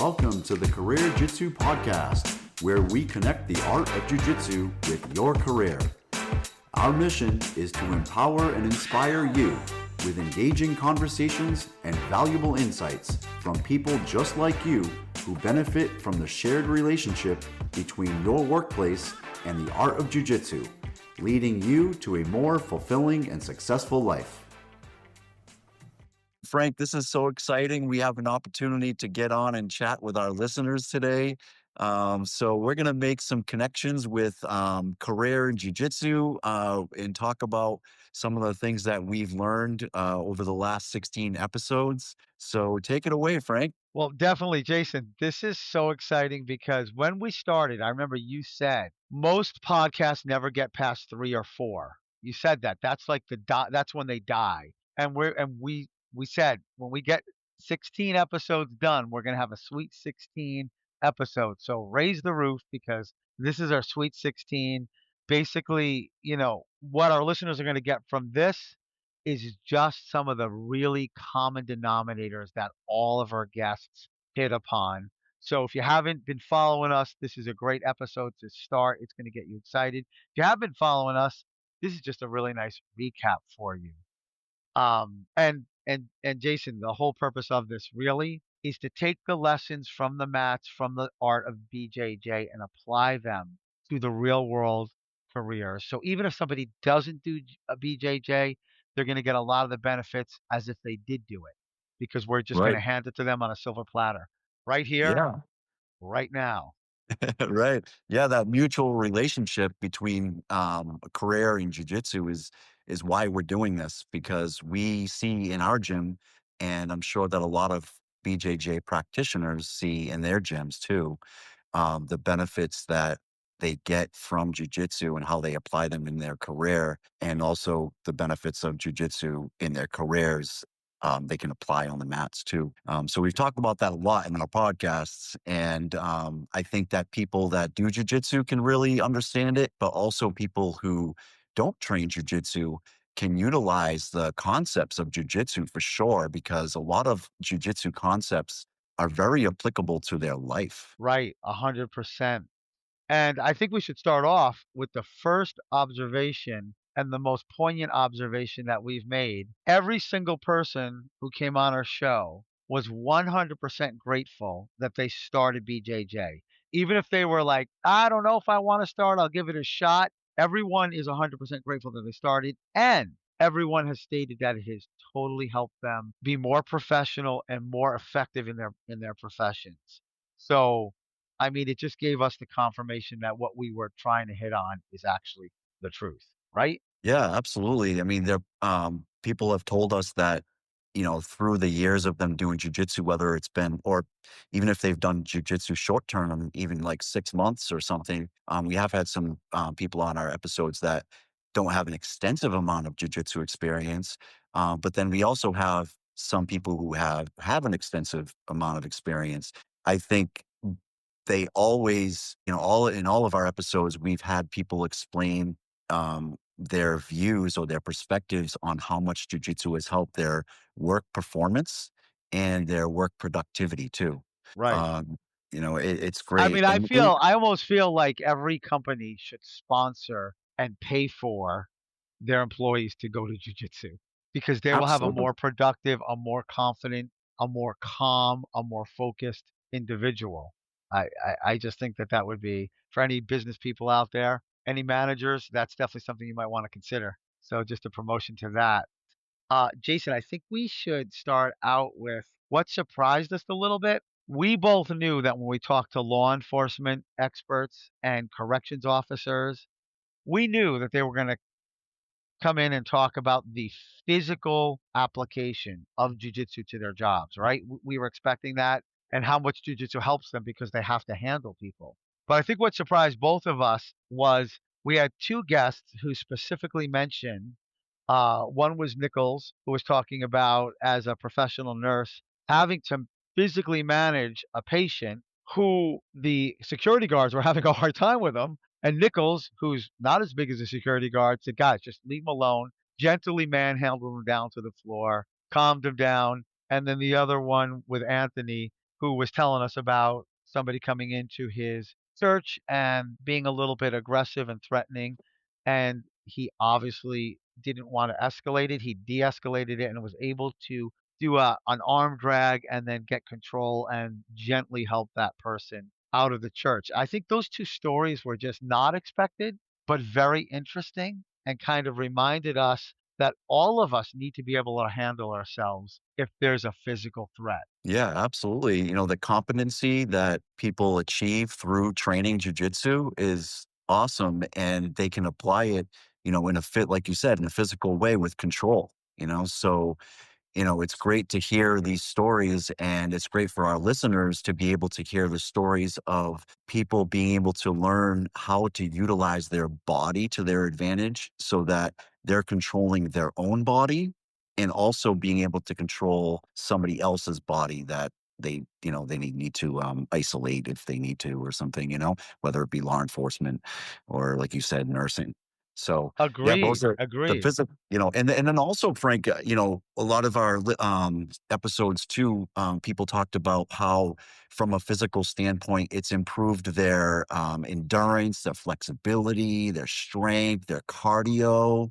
Welcome to the Career Jitsu Podcast, where we connect the art of Jiu-Jitsu with your career. Our mission is to empower and inspire you with engaging conversations and valuable insights from people just like you who benefit from the shared relationship between your workplace and the art of Jiu-Jitsu, leading you to a more fulfilling and successful life. Frank, this is so exciting. We have an opportunity to get on and chat with our listeners today. So we're going to make some connections with career Jiu-Jitsu and talk about some of the things that we've learned over the last 16 episodes. So take it away, Frank. Well, definitely, Jason. This is so exciting because when we started, I remember you said most podcasts never get past 3 or 4. You said that. That's like that's when they die. And we said when we get 16 episodes done, we're going to have a sweet 16 episodes. So raise the roof because this is our sweet 16. Basically, what our listeners are going to get from this is just some of the really common denominators that all of our guests hit upon. So if you haven't been following us, this is a great episode to start. It's going to get you excited. If you have been following us, this is just a really nice recap for you. And Jason, the whole purpose of this really is to take the lessons from the mats, from the art of BJJ, and apply them to the real world career. So even if somebody doesn't do a BJJ, they're going to get a lot of the benefits as if they did do it, because we're just going to Right. hand it to them on a silver platter right here, Yeah. right now. Right. Yeah, that mutual relationship between a career and jiu-jitsu is why we're doing this, because we see in our gym, and I'm sure that a lot of BJJ practitioners see in their gyms too, the benefits that they get from jiu-jitsu and how they apply them in their career, and also the benefits of jiu-jitsu in their careers. They can apply on the mats too. So we've talked about that a lot in our podcasts. And I think that people that do jiu-jitsu can really understand it, but also people who don't train jiu-jitsu can utilize the concepts of jiu-jitsu for sure, because a lot of jiu-jitsu concepts are very applicable to their life. Right, 100%. And I think we should start off with the first observation and the most poignant observation that we've made. Every single person who came on our show was 100% grateful that they started BJJ. Even if they were like, I don't know if I want to start, I'll give it a shot. Everyone is 100% grateful that they started. And everyone has stated that it has totally helped them be more professional and more effective in their professions. So I mean, it just gave us the confirmation that what we were trying to hit on is actually the truth, right? Yeah, absolutely. I mean, people have told us that, through the years of them doing jujitsu, whether it's been, or even if they've done jujitsu short term, even like 6 months or something, we have had some people on our episodes that don't have an extensive amount of jujitsu experience. But then we also have some people who have an extensive amount of experience. I think they always, all of our episodes, we've had people explain their views or their perspectives on how much jujitsu has helped their work performance and their work productivity too. Right. Um, it's I great. mean, I almost feel like every company should sponsor and pay for their employees to go to jujitsu because they will have a Absolutely. more productive, a more confident, a more calm, a more focused individual. I just think that that would be for any business people out there, any managers, that's definitely something you might want to consider. So just a promotion to that. Jason, I think we should start out with what surprised us a little bit. We both knew that when we talked to law enforcement experts and corrections officers, we knew that they were going to come in and talk about the physical application of jujitsu to their jobs, right? We were expecting that and how much jujitsu helps them because they have to handle people. But I think what surprised both of us was we had two guests who specifically mentioned one was Nichols, who was talking about as a professional nurse having to physically manage a patient who the security guards were having a hard time with him. And Nichols, who's not as big as a security guard, said, guys, just leave him alone, gently manhandled him down to the floor, calmed him down. And then the other one with Anthony, who was telling us about somebody coming into his church and being a little bit aggressive and threatening, and he obviously didn't want to escalate it. He de-escalated it and was able to do an arm drag and then get control and gently help that person out of the church. I think those two stories were just not expected, but very interesting and kind of reminded us that all of us need to be able to handle ourselves if there's a physical threat. Yeah, absolutely. The competency that people achieve through training jujitsu is awesome, and they can apply it, in a fit, like you said, in a physical way with control. So it's great to hear these stories, and it's great for our listeners to be able to hear the stories of people being able to learn how to utilize their body to their advantage so that they're controlling their own body and also being able to control somebody else's body that they need to isolate if they need to or something, whether it be law enforcement or, like you said, nursing. So yeah, those Agreed. are the Agreed. physical, and then also, Frank, a lot of our episodes too, people talked about how, from a physical standpoint, it's improved their endurance, their flexibility, their strength, their cardio,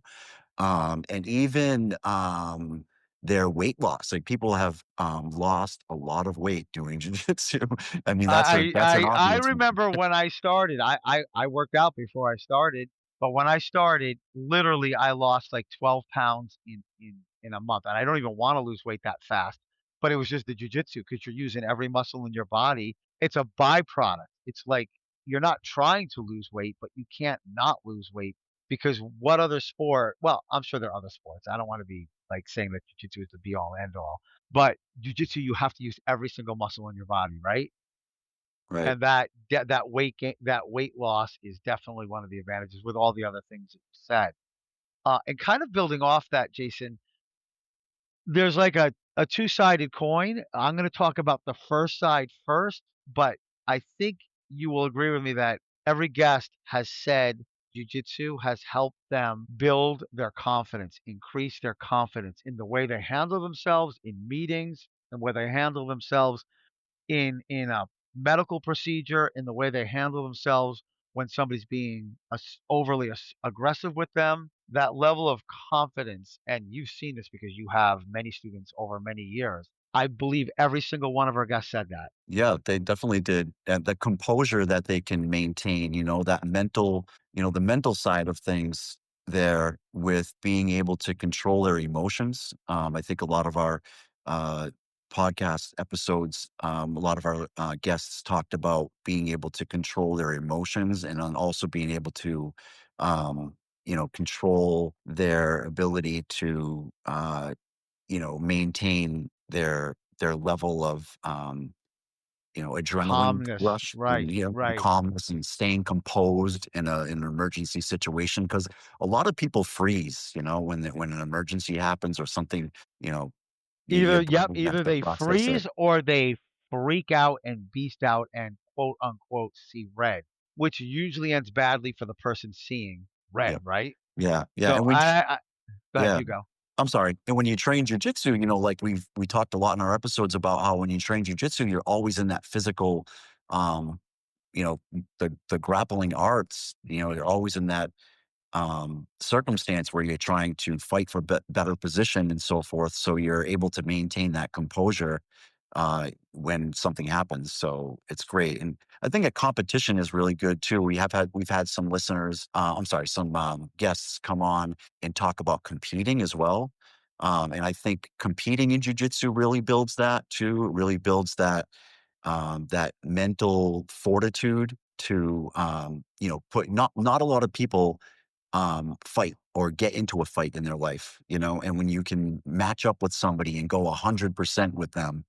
and even their weight loss. Like, people have lost a lot of weight doing jujitsu. I mean, that's an I obvious one. remember when I started, I worked out before I started, but when I started, literally I lost like 12 pounds in a month. And I don't even want to lose weight that fast, but it was just the jujitsu because you're using every muscle in your body. It's a byproduct. It's like you're not trying to lose weight, but you can't not lose weight because what other sport? Well, I'm sure there are other sports. I don't want to be like saying that jujitsu is the be all end all, but jujitsu, you have to use every single muscle in your body, right? Right. And that weight loss is definitely one of the advantages with all the other things that you said. And kind of building off that, Jason, there's like a two-sided coin. I'm going to talk about the first side first, but I think you will agree with me that every guest has said jujitsu has helped them build their confidence, increase their confidence in the way they handle themselves in meetings and where they handle themselves in a medical procedure, in the way they handle themselves when somebody's being overly aggressive with them, that level of confidence, and you've seen this because you have many students over many years. I believe every single one of our guests said that. Yeah, they definitely did. And the composure that they can maintain, that mental, the mental side of things there, with being able to control their emotions. I think a lot of our uh, podcast episodes, a lot of our guests talked about being able to control their emotions, and then also being able to, control their ability to, maintain their level of, adrenaline Calmness. rush, and, Right, right. calmness and staying composed in an emergency situation. Because a lot of people freeze, when an emergency happens or something, you know, your Either, yep, brain has either to they process it. freeze or they freak out and beast out and quote unquote see red, which usually ends badly for the person seeing red, Yeah, right? yeah, yeah, So and when go ahead, yeah. you go. I'm sorry. And when you train jujitsu, like we talked a lot in our episodes about how when you train jujitsu, you're always in that physical, um, the grappling arts. You're always in that circumstance where you're trying to fight for better position and so forth. So you're able to maintain that composure when something happens. So it's great. And I think a competition is really good too. We've had some listeners, I'm sorry, some guests come on and talk about competing as well. And I think competing in jujitsu really builds that too. It really builds that mental fortitude to, put, not a lot of people fight or get into a fight in their life, and when you can match up with somebody and go 100% with them,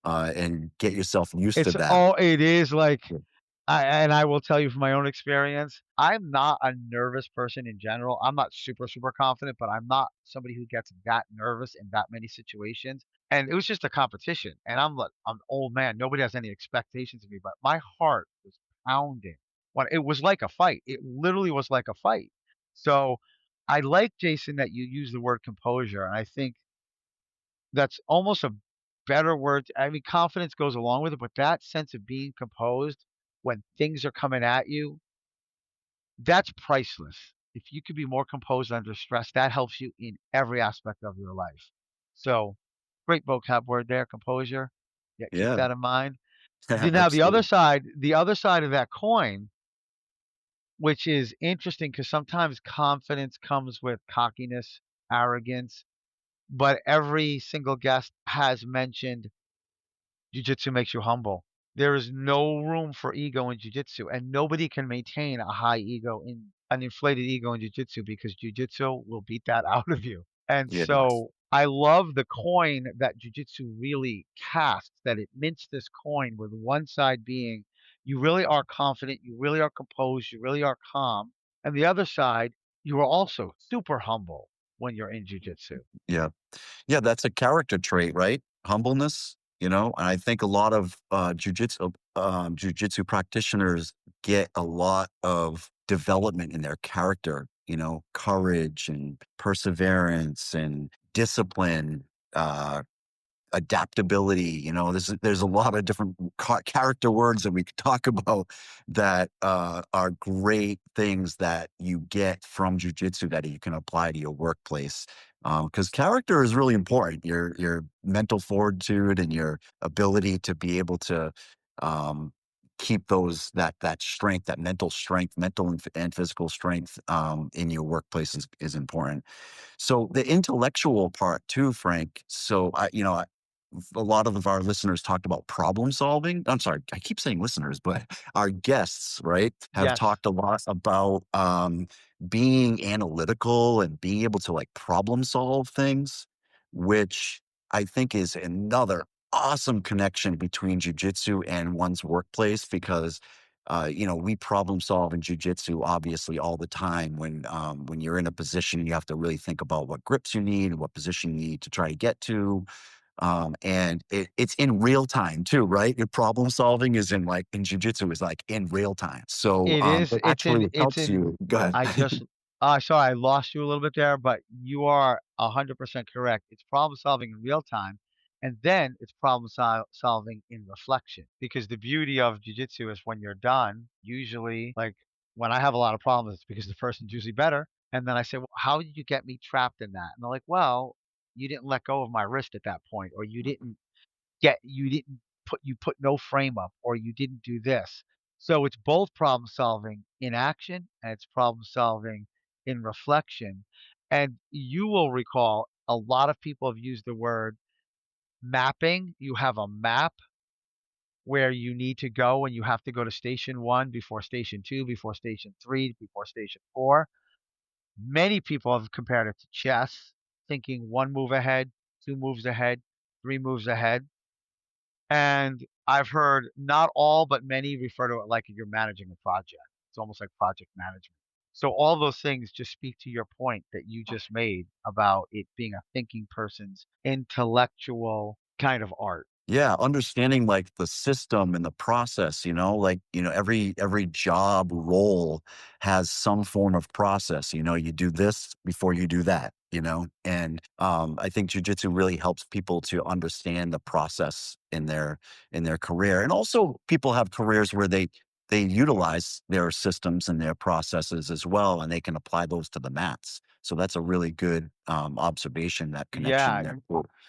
and get yourself used to It's that. all it is like Yeah. I will tell you from my own experience, I'm not a nervous person in general. I'm not super, super confident, but I'm not somebody who gets that nervous in that many situations. And it was just a competition. And I'm an old man. Nobody has any expectations of me, but my heart was pounding when it was like a fight. It literally was like a fight. So I like, Jason, that you use the word composure. And I think that's almost a better word. I mean, confidence goes along with it, but that sense of being composed when things are coming at you, that's priceless. If you could be more composed under stress, that helps you in every aspect of your life. So, great vocab word there, composure. Yeah, keep Yeah, that in mind. Now absolutely. the other side of that coin, which is interesting because sometimes confidence comes with cockiness, arrogance, but every single guest has mentioned Jiu-jitsu makes you humble. There is no room for ego in jiu-jitsu, and nobody can maintain a high ego in an inflated ego in jiu-jitsu because jiu-jitsu will beat that out of you. And Yeah. so I love the coin that jiu-jitsu really casts, that it mints this coin with one side being you really are confident, you really are composed, you really are calm, and the other side, you are also super humble when you're in jiu-jitsu. Yeah. Yeah, that's a character trait, right? Humbleness, and I think a lot of jujitsu practitioners get a lot of development in their character, courage and perseverance and discipline, uh, adaptability. There's a lot of different character words that we could talk about that are great things that you get from jujitsu that you can apply to your workplace. Because character is really important. Your mental fortitude and your ability to be able to um, keep that strength, that mental strength, mental and physical strength in your workplace is important. So the intellectual part too, Frank. So a lot of our listeners talked about problem solving. I'm sorry, I keep saying listeners, but our guests, right, have Yes, talked a lot about being analytical and being able to like problem solve things, which I think is another awesome connection between jujitsu and one's workplace because we problem solve in jujitsu obviously all the time. When you're in a position, you have to really think about what grips you need, what position you need to try to get to, and it's in real time too, right? Your problem solving is in jujitsu is like in real time. So it is. it actually It's helps in you. Go ahead. I just sorry, I lost you a little bit there, but you are 100% correct. It's problem solving in real time, and then it's solving in reflection. Because the beauty of jujitsu is when you're done, usually, like when I have a lot of problems, it's because the person's usually better. And then I say, well, how did you get me trapped in that? And they're like, well, you didn't let go of my wrist at that point, or you didn't put no frame up, or you didn't do this. So it's both problem solving in action and it's problem solving in reflection. And you will recall a lot of people have used the word mapping. You have a map where you need to go and you have to go to station 1 before station 2, before station 3, before station 4. Many people have compared it to chess, thinking 1 move ahead, 2 moves ahead, 3 moves ahead. And I've heard not all, but many refer to it like you're managing a project. It's almost like project management. So all those things just speak to your point that you just made about it being a thinking person's intellectual kind of art. Yeah, understanding like the system and the process, like, every job role has some form of process. You do this before you do that, and I think jujitsu really helps people to understand the process in their career. And also people have careers where they utilize their systems and their processes as well, and they can apply those to the mats. So that's a really good observation, that connection Yeah, there.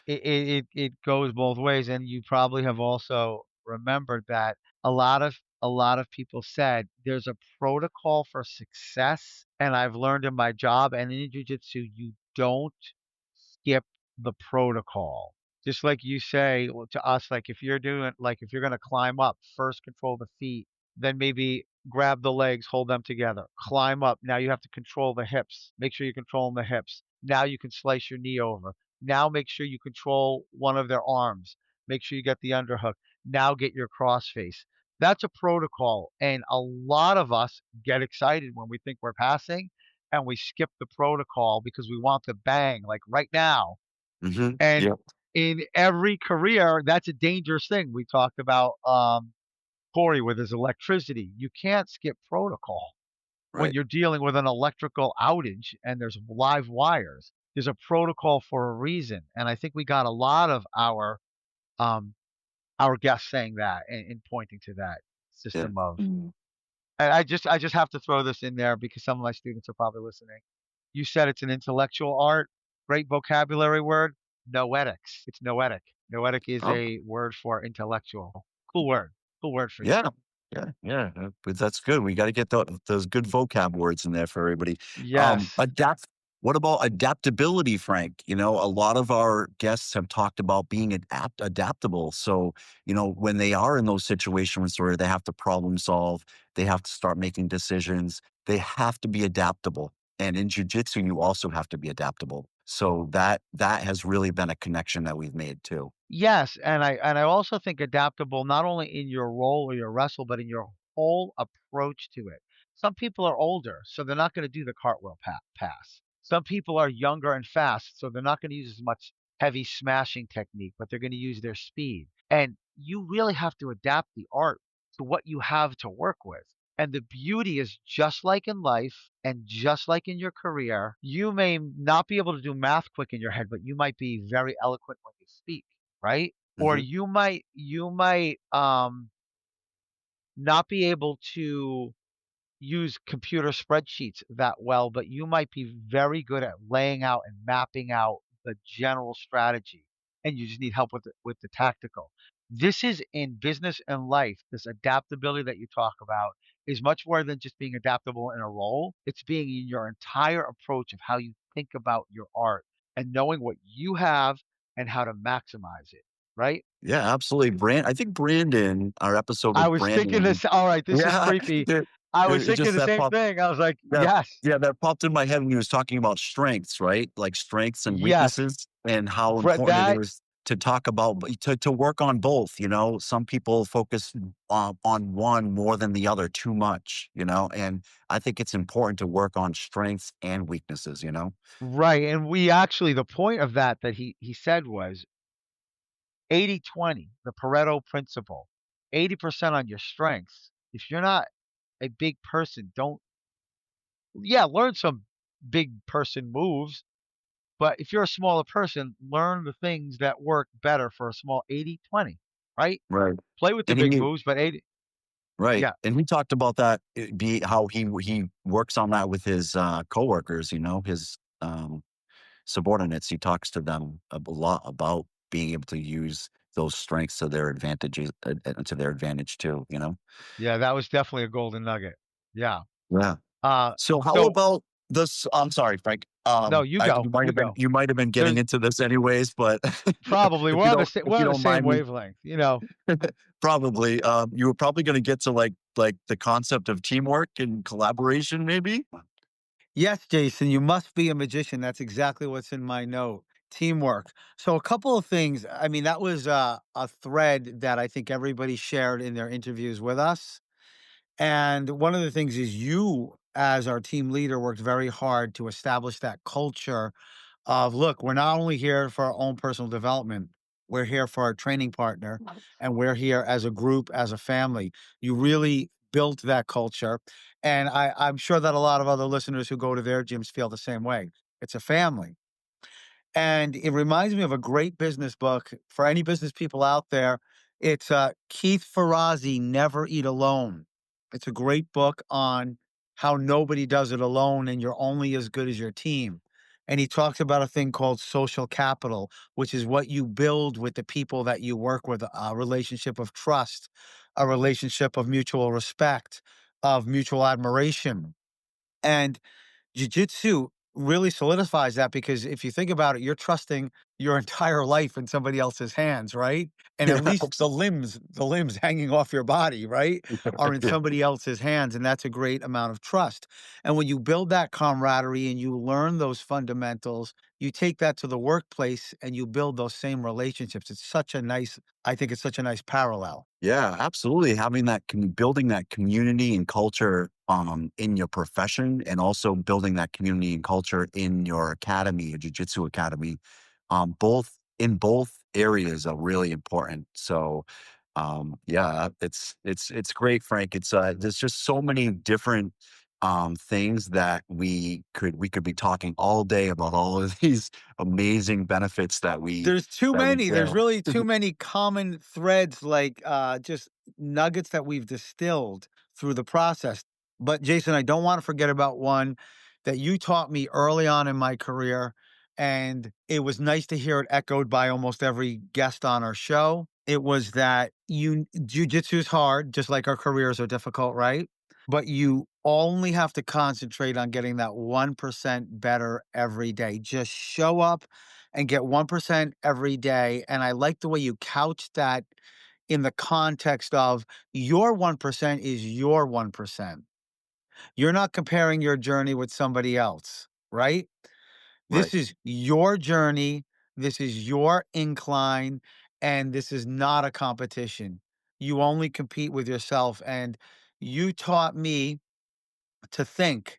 it goes both ways, and you probably have also remembered that a lot of people said there's a protocol for success, and I've learned in my job and in jiu-jitsu, you don't skip the protocol. Just like you say, well, to us, like if you're gonna climb up, first control the feet, then maybe grab the legs, hold them together, climb up. Now you have to control the hips. Make sure you're controlling the hips. Now you can slice your knee over. Now make sure you control one of their arms. Make sure you get the underhook. Now get your crossface. That's a protocol. And a lot of us get excited when we think we're passing and we skip the protocol because we want the bang, like right now. And Yeah. in every career, that's a dangerous thing. We talked about Corey with his electricity. You can't skip protocol when Right. you're dealing with an electrical outage and there's live wires. There's a protocol for a reason. And I think we got a lot of our um, our guests saying that and pointing to that Yeah. system of. Mm. And I just have to throw this in there because some of my students are probably listening. You said it's an intellectual art. Great vocabulary word. Noetics. It's noetic. Noetic is Oh, a word for intellectual. Cool word. Cool word for you. yeah. But that's good. We gotta get those good vocab words in there for everybody. Yes. What about adaptability, Frank? You know, a lot of our guests have talked about being adaptable. So, you know, when they are in those situations where they have to problem solve, they have to start making decisions, they have to be adaptable. And in jujitsu, you also have to be adaptable. So that has really been a connection that we've made too. Yes, and I also think adaptable not only in your role or your wrestle, but in your whole approach to it. Some people are older, so they're not going to do the cartwheel pass. Some people are younger and fast, so they're not going to use as much heavy smashing technique, but they're going to use their speed. And you really have to adapt the art to what you have to work with. And the beauty is just like in life and just like in your career, you may not be able to do math quick in your head, but you might be very eloquent when you speak, right? Or Hmm. you might not be able to use computer spreadsheets that well, but you might be very good at laying out and mapping out the general strategy, and you just need help with the tactical. This is in business and life. This adaptability that you talk about is much more than just being adaptable in a role. It's being in your entire approach of how you think about your art and knowing what you have and how to maximize it, right? Yeah, absolutely. I think Brandon, our episode I with was thinking Brandon. this. All right, this is Yeah, creepy. I was it thinking just the that same popped. thing. I was like, That yes, Yeah, that popped in my head when he was talking about strengths, right? Like strengths and yes. weaknesses, and how Brett, important it that is to talk about to work on both. You know, some people focus on one more than the other too much. You know, and I think it's important to work on strengths and weaknesses. You know. right, and we actually the point of that he said was 80-20, the Pareto principle. 80% on your strengths. If you're not a big person, don't yeah, learn some big person moves, but if you're a smaller person, learn the things that work better for a small 80-20, right? Right. Play with the And big he moves, but 80 Right, yeah. and he talked about that, be how he works on that with his, coworkers, you know, his, subordinates. He talks to them a lot about being able to use those strengths to their advantages to their advantage too, you know? Yeah, that was definitely a golden nugget. Yeah. Yeah. Uh, So how so about this I'm sorry, Frank. no, you I go, you go. you might have been getting There's into this anyways, but probably if you don't if we're you on the don't same mind me. wavelength, you know. Probably, you were probably gonna get to, like, the concept of teamwork and collaboration maybe? Yes, Jason, you must be a magician. That's exactly what's in my note. Teamwork. So, a couple of things. I mean, that was a thread that I think everybody shared in their interviews with us. And one of the things is you, as our team leader, worked very hard to establish that culture of look, we're not only here for our own personal development, we're here for our training partner, and we're here as a group, as a family. You really built that culture. And I'm sure that a lot of other listeners who go to their gyms feel the same way. It's a family. And it reminds me of a great business book for any business people out there. It's Keith Ferrazzi, Never Eat Alone. It's a great book on how nobody does it alone and you're only as good as your team. And he talks about a thing called social capital, which is what you build with the people that you work with, a relationship of trust, a relationship of mutual respect, of mutual admiration. And Jiu-jitsu really solidifies that because if you think about it, you're trusting your entire life in somebody else's hands, right? And at Yeah. least the limbs hanging off your body, right, are in Yeah. somebody else's hands, and that's a great amount of trust. And when you build that camaraderie and you learn those fundamentals, you take that to the workplace and you build those same relationships. It's such a nice, I think it's such a nice parallel. Yeah, absolutely. Having building that community and culture in your profession, and also building that community and culture in your academy, your jiu-jitsu academy, both areas are really important. So yeah, it's great, Frank. There's just so many different things that we could be talking all day about all of these amazing benefits that we There's too many. There's share. really too many common threads, like, just nuggets that we've distilled through the process. But Jason, I don't want to forget about one that you taught me early on in my career, and it was nice to hear it echoed by almost every guest on our show. It was that jujitsu is hard, just like our careers are difficult, right? But you only have to concentrate on getting that 1% better every day. Just show up and get 1% every day. And I like the way you couch that in the context of your 1% is your 1%. You're not comparing your journey with somebody else, right? Right. This is your journey. This is your incline. And this is not a competition. You only compete with yourself. And you taught me to think,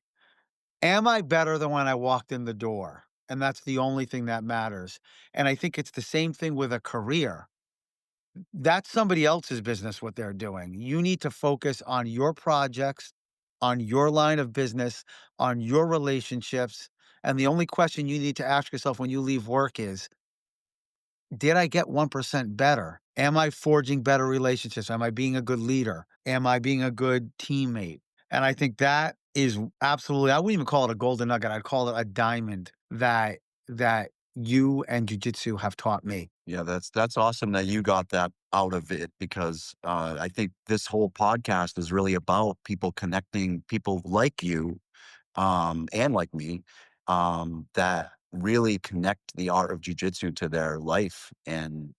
am I better than when I walked in the door? And that's the only thing that matters. And I think it's the same thing with a career. That's somebody else's business what they're doing. You need to focus on your projects, on your line of business, on your relationships. And the only question you need to ask yourself when you leave work is, did I get 1% better? Am I forging better relationships? Am I being a good leader? Am I being a good teammate? And I think that is absolutely, I wouldn't even call it a golden nugget. I'd call it a diamond that you and jujitsu have taught me. Yeah, that's awesome that you got that out of it, because I think this whole podcast is really about people connecting, people like you and like me, that really connect the art of jujitsu to their life. And,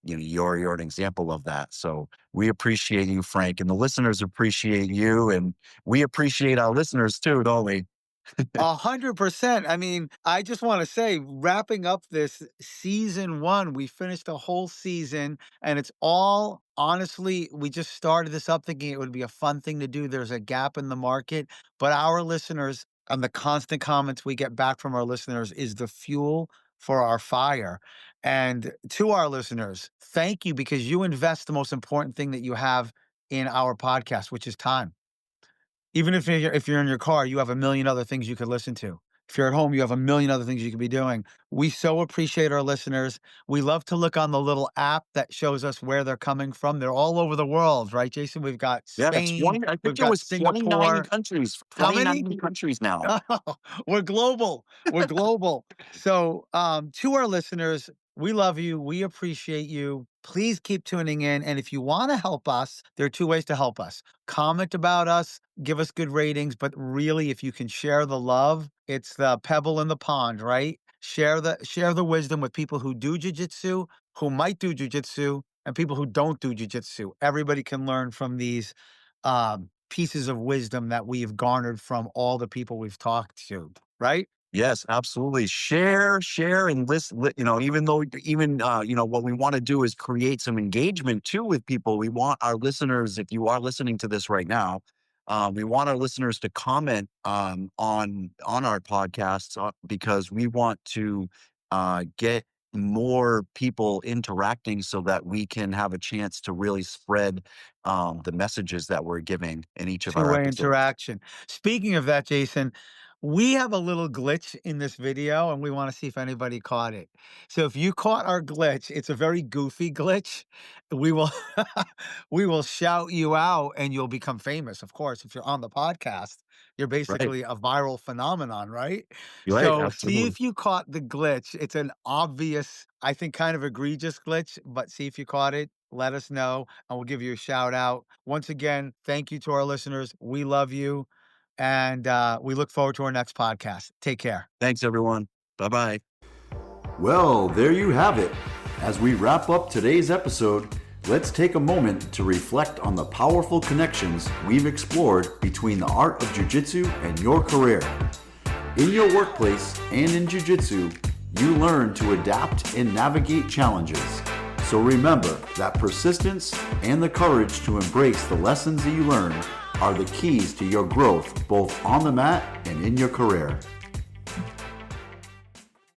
you're an example of that. So we appreciate you, Frank, and the listeners appreciate you, and we appreciate our listeners too, don't we? 100%. I mean, I just want to say, wrapping up this season one, we finished a whole season, and it's all honestly, we just started this up thinking it would be a fun thing to do. There's a gap in the market, but our listeners and the constant comments we get back from our listeners is the fuel for our fire. And to our listeners, thank you, because you invest the most important thing that you have in our podcast, which is time. Even if you're in your car, you have a million other things you could listen to. If you're at home, you have a million other things you could be doing. We so appreciate our listeners. We love to look on the little app that shows us where they're coming from. They're all over the world, right, Jason? We've got Yeah, Spain, I we've think it got was 29 Singapore. countries, How many? 29 countries now. We're global. We're global. So, to our listeners, we love you. We appreciate you. Please keep tuning in. And if you want to help us, there are two ways to help us. Comment about us, give us good ratings, but really, if you can share the love, it's the pebble in the pond, right? Share the wisdom with people who do jujitsu, who might do jujitsu, and people who don't do jujitsu. Everybody can learn from these pieces of wisdom that we've garnered from all the people we've talked to, right? Yes, absolutely. Share, and listen. Even though, what we want to do is create some engagement too with people. We want our listeners, if you are listening to this right now, we want our listeners to comment on our podcasts, because we want to get more people interacting so that we can have a chance to really spread the messages that we're giving in each of our Two-way episodes. interaction. Speaking of that, Jason, we have a little glitch in this video, and we want to see if anybody caught it. So if you caught our glitch, it's a very goofy glitch. We will we will shout you out, and you'll become famous. Of course, if you're on the podcast, you're Right. basically a viral phenomenon, right? You're right. So see Absolutely. if you caught the glitch. It's an obvious, I think, kind of egregious glitch, but see if you caught it. Let us know, and we'll give you a shout out. Once again, thank you to our listeners. We love you, and we look forward to our next podcast. Take care. Thanks, everyone. Bye bye. Well, there you have it. As we wrap up today's episode, let's take a moment to reflect on the powerful connections we've explored between the art of jiu-jitsu and your career. In your workplace and in jiu-jitsu, you learn to adapt and navigate challenges. So remember that persistence and the courage to embrace the lessons that you learn are the keys to your growth both on the mat and in your career.